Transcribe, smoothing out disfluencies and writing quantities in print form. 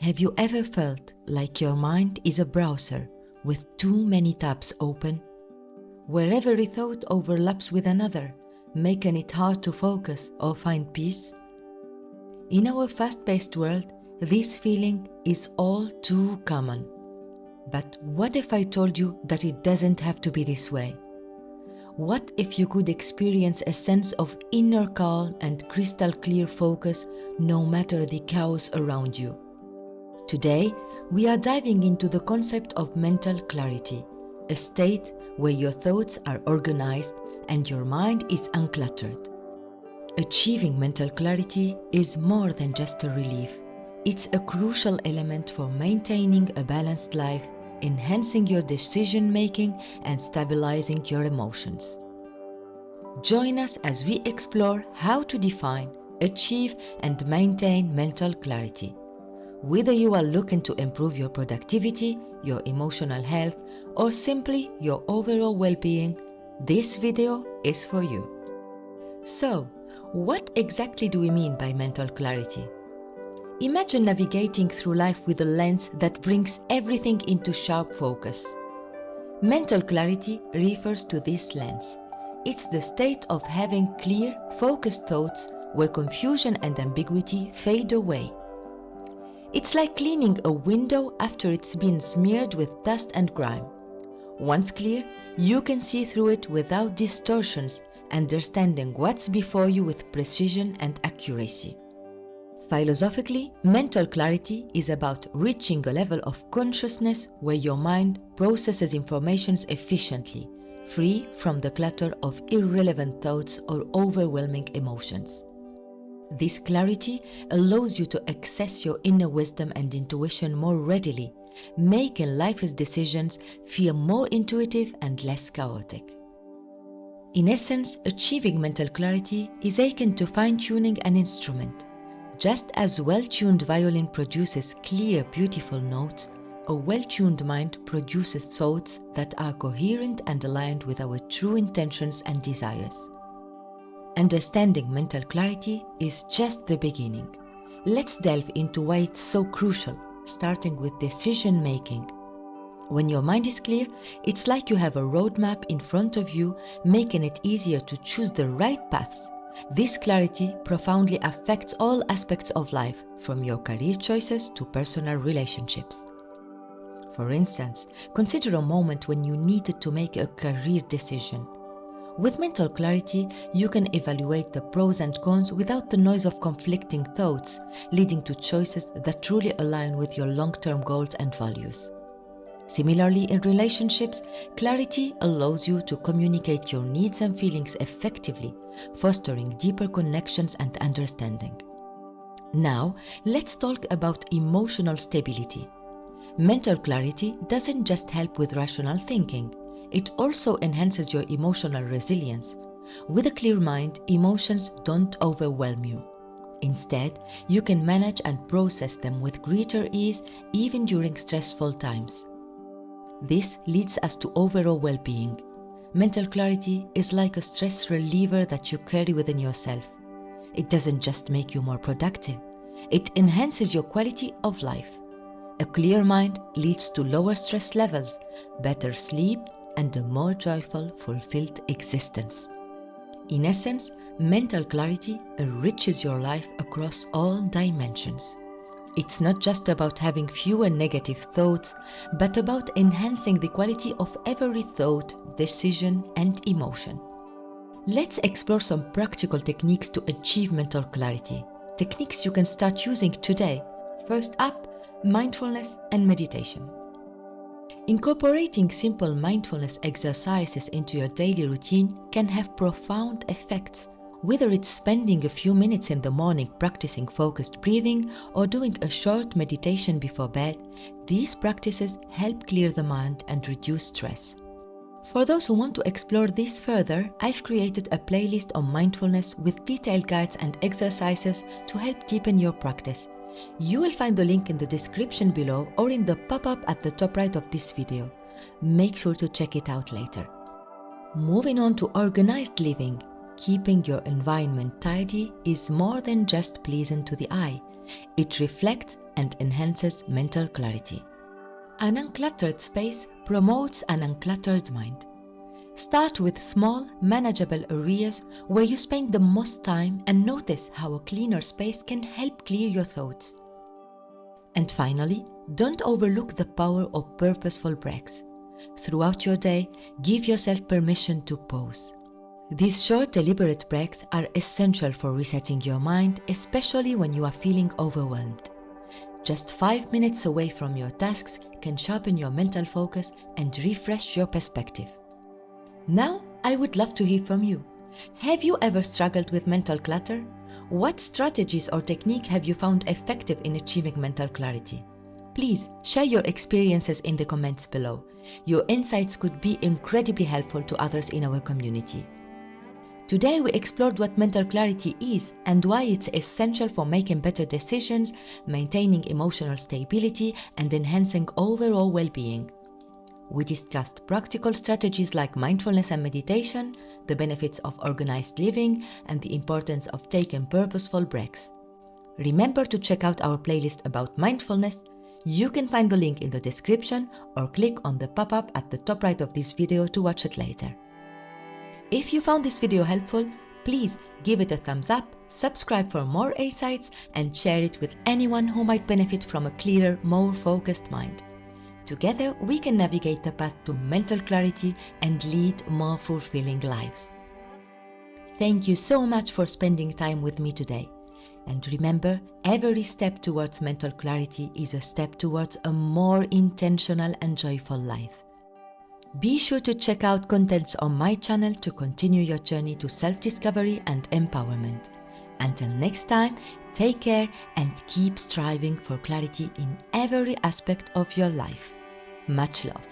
Have you ever felt like your mind is a browser with too many tabs open, where every thought overlaps with another, making it hard to focus or find peace? In our fast-paced world, this feeling is all too common. But what if I told you that it doesn't have to be this way? What if you could experience a sense of inner calm and crystal clear focus no matter the chaos around you? Today, we are diving into the concept of mental clarity, a state where your thoughts are organized and your mind is uncluttered. Achieving mental clarity is more than just a relief. It's a crucial element for maintaining a balanced life, enhancing your decision-making, and stabilizing your emotions. Join us as we explore how to define, achieve, and maintain mental clarity. Whether you are looking to improve your productivity, your emotional health, or simply your overall well-being, this video is for you. So, what exactly do we mean by mental clarity? Imagine navigating through life with a lens that brings everything into sharp focus. Mental clarity refers to this lens. It's the state of having clear, focused thoughts where confusion and ambiguity fade away. It's like cleaning a window after it's been smeared with dust and grime. Once clear, you can see through it without distortions, understanding what's before you with precision and accuracy. Philosophically, mental clarity is about reaching a level of consciousness where your mind processes information efficiently, free from the clutter of irrelevant thoughts or overwhelming emotions. This clarity allows you to access your inner wisdom and intuition more readily, making life's decisions feel more intuitive and less chaotic. In essence, achieving mental clarity is akin to fine-tuning an instrument. Just as well-tuned violin produces clear, beautiful notes, a well-tuned mind produces thoughts that are coherent and aligned with our true intentions and desires. Understanding mental clarity is just the beginning. Let's delve into why it's so crucial, starting with decision-making. When your mind is clear, it's like you have a roadmap in front of you, making it easier to choose the right paths. This clarity profoundly affects all aspects of life, from your career choices to personal relationships. For instance, consider a moment when you needed to make a career decision. With mental clarity, you can evaluate the pros and cons without the noise of conflicting thoughts, leading to choices that truly align with your long-term goals and values. Similarly, in relationships, clarity allows you to communicate your needs and feelings effectively, fostering deeper connections and understanding. Now, let's talk about emotional stability. Mental clarity doesn't just help with rational thinking. It also enhances your emotional resilience. With a clear mind, emotions don't overwhelm you. Instead, you can manage and process them with greater ease even during stressful times. This leads us to overall well-being. Mental clarity is like a stress reliever that you carry within yourself. It doesn't just make you more productive, it enhances your quality of life. A clear mind leads to lower stress levels, better sleep, and a more joyful, fulfilled existence. In essence, mental clarity enriches your life across all dimensions. It's not just about having fewer negative thoughts, but about enhancing the quality of every thought, decision, and emotion. Let's explore some practical techniques to achieve mental clarity. Techniques you can start using today. First up, mindfulness and meditation. Incorporating simple mindfulness exercises into your daily routine can have profound effects. Whether it's spending a few minutes in the morning practicing focused breathing or doing a short meditation before bed, these practices help clear the mind and reduce stress. For those who want to explore this further, I've created a playlist on mindfulness with detailed guides and exercises to help deepen your practice. You will find the link in the description below or in the pop-up at the top right of this video. Make sure to check it out later. Moving on to organized living. Keeping your environment tidy is more than just pleasing to the eye. It reflects and enhances mental clarity. An uncluttered space promotes an uncluttered mind. Start with small, manageable areas where you spend the most time and notice how a cleaner space can help clear your thoughts. And finally, don't overlook the power of purposeful breaks. Throughout your day, give yourself permission to pause. These short, deliberate breaks are essential for resetting your mind, especially when you are feeling overwhelmed. Just 5 minutes away from your tasks can sharpen your mental focus and refresh your perspective. Now, I would love to hear from you. Have you ever struggled with mental clutter? What strategies or technique have you found effective in achieving mental clarity? Please share your experiences in the comments below. Your insights could be incredibly helpful to others in our community. Today we explored what mental clarity is and why it's essential for making better decisions, maintaining emotional stability, and enhancing overall well-being. We discussed practical strategies like mindfulness and meditation, the benefits of organized living, and the importance of taking purposeful breaks. Remember to check out our playlist about mindfulness. You can find the link in the description or click on the pop-up at the top right of this video to watch it later. If you found this video helpful, please give it a thumbs up, subscribe for more insights, and share it with anyone who might benefit from a clearer, more focused mind. Together, we can navigate the path to mental clarity and lead more fulfilling lives. Thank you so much for spending time with me today. And remember, every step towards mental clarity is a step towards a more intentional and joyful life. Be sure to check out contents on my channel to continue your journey to self-discovery and empowerment. Until next time, take care and keep striving for clarity in every aspect of your life. Much love.